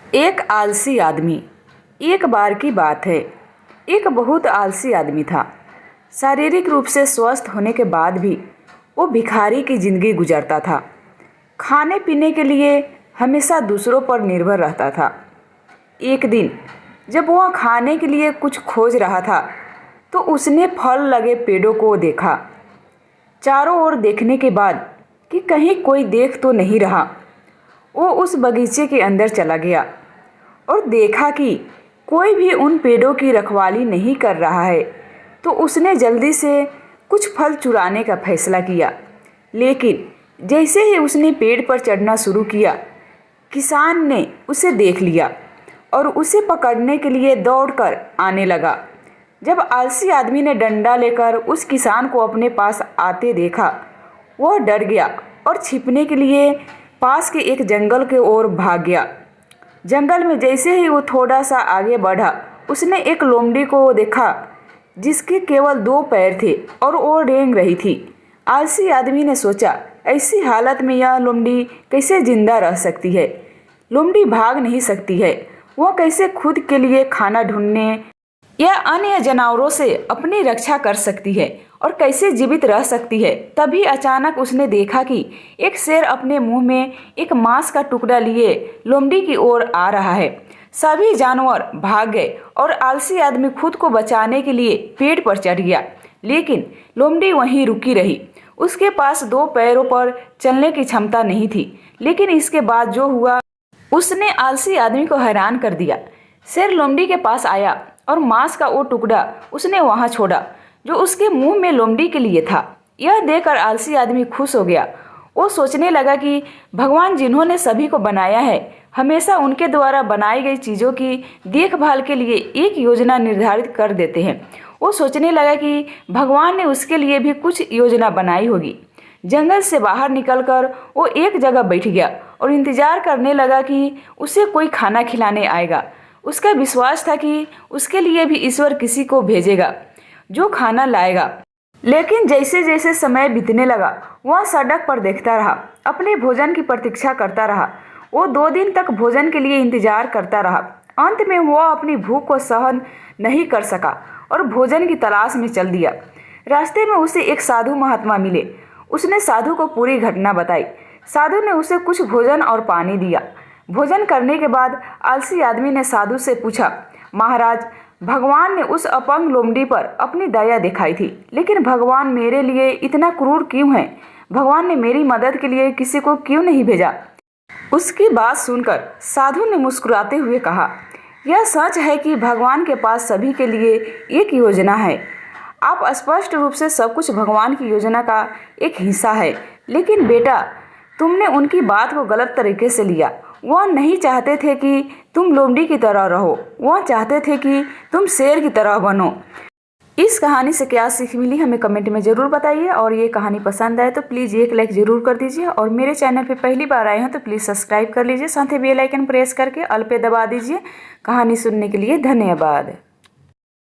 एक आलसी आदमी। एक बार की बात है, एक बहुत आलसी आदमी था। शारीरिक रूप से स्वस्थ होने के बाद भी वो भिखारी की जिंदगी गुजारता था। खाने पीने के लिए हमेशा दूसरों पर निर्भर रहता था। एक दिन जब वह खाने के लिए कुछ खोज रहा था तो उसने फल लगे पेड़ों को देखा। चारों ओर देखने के बाद कि कहीं कोई देख तो नहीं रहा, वो उस बगीचे के अंदर चला गया और देखा कि कोई भी उन पेड़ों की रखवाली नहीं कर रहा है, तो उसने जल्दी से कुछ फल चुराने का फैसला किया। लेकिन जैसे ही उसने पेड़ पर चढ़ना शुरू किया, किसान ने उसे देख लिया और उसे पकड़ने के लिए दौड़कर आने लगा। जब आलसी आदमी ने डंडा लेकर उस किसान को अपने पास आते देखा, वह डर गया और छिपने के लिए पास के एक जंगल की ओर भाग गया। जंगल में जैसे ही वो थोड़ा सा आगे बढ़ा, उसने एक लोमड़ी को देखा जिसके केवल 2 पैर थे और वो रेंग रही थी। आलसी आदमी ने सोचा, ऐसी हालत में यह लोमड़ी कैसे जिंदा रह सकती है? लोमड़ी भाग नहीं सकती है, वह कैसे खुद के लिए खाना ढूंढने या अन्य जानवरों से अपनी रक्षा कर सकती है और कैसे जीवित रह सकती है? तभी अचानक उसने देखा कि एक शेर अपने मुंह में एक मांस का टुकड़ा लिए लोमड़ी की ओर आ रहा है। सभी जानवर भाग गए और आलसी आदमी खुद को बचाने के लिए पेड़ पर चढ़ गया, लेकिन लोमड़ी वहीं रुकी रही। उसके पास 2 पैरों पर चलने की क्षमता नहीं थी, लेकिन इसके बाद जो हुआ उसने आलसी आदमी को हैरान कर दिया। शेर लोमड़ी के पास आया और मांस का वो टुकड़ा उसने वहां छोड़ा जो उसके मुंह में लोमड़ी के लिए था। यह देखकर आलसी आदमी खुश हो गया। वो सोचने लगा कि भगवान जिन्होंने सभी को बनाया है, हमेशा उनके द्वारा बनाई गई चीज़ों की देखभाल के लिए एक योजना निर्धारित कर देते हैं। वो सोचने लगा कि भगवान ने उसके लिए भी कुछ योजना बनाई होगी। जंगल से बाहर निकलकर वो एक जगह बैठ गया और इंतजार करने लगा कि उसे कोई खाना खिलाने आएगा। उसका विश्वास था कि उसके लिए भी ईश्वर किसी को भेजेगा जो खाना लाएगा। लेकिन जैसे जैसे समय बीतने लगा, वह सड़क पर देखता रहा, अपने भोजन की प्रतीक्षा करता रहा। वो 2 दिन तक भोजन के लिए इंतजार करता रहा। अंत में वह अपनी भूख को सहन नहीं कर सका और भोजन की तलाश में चल दिया। रास्ते में उसे एक साधु महात्मा मिले। उसने साधु को पूरी घटना बताई। साधु ने उसे कुछ भोजन और पानी दिया। भोजन करने के बाद आलसी आदमी ने साधु से पूछा, महाराज, भगवान ने उस अपंग लोमड़ी पर अपनी दया दिखाई थी, लेकिन भगवान मेरे लिए इतना क्रूर क्यों है? भगवान ने मेरी मदद के लिए किसी को क्यों नहीं भेजा? उसकी बात सुनकर साधु ने मुस्कुराते हुए कहा, यह सच है कि भगवान के पास सभी के लिए एक योजना है। आप स्पष्ट रूप से सब कुछ भगवान की योजना का एक हिस्सा है, लेकिन बेटा, तुमने उनकी बात को गलत तरीके से लिया। वह नहीं चाहते थे कि तुम लोमड़ी की तरह रहो, वह चाहते थे कि तुम शेर की तरह बनो। इस कहानी से क्या सीख मिली हमें कमेंट में ज़रूर बताइए, और ये कहानी पसंद आए तो प्लीज़ एक लाइक ज़रूर कर दीजिए, और मेरे चैनल पे पहली बार आए हो तो प्लीज़ सब्सक्राइब कर लीजिए, साथ ही बेल आइकन प्रेस करके ऑल पे दबा दीजिए। कहानी सुनने के लिए धन्यवाद।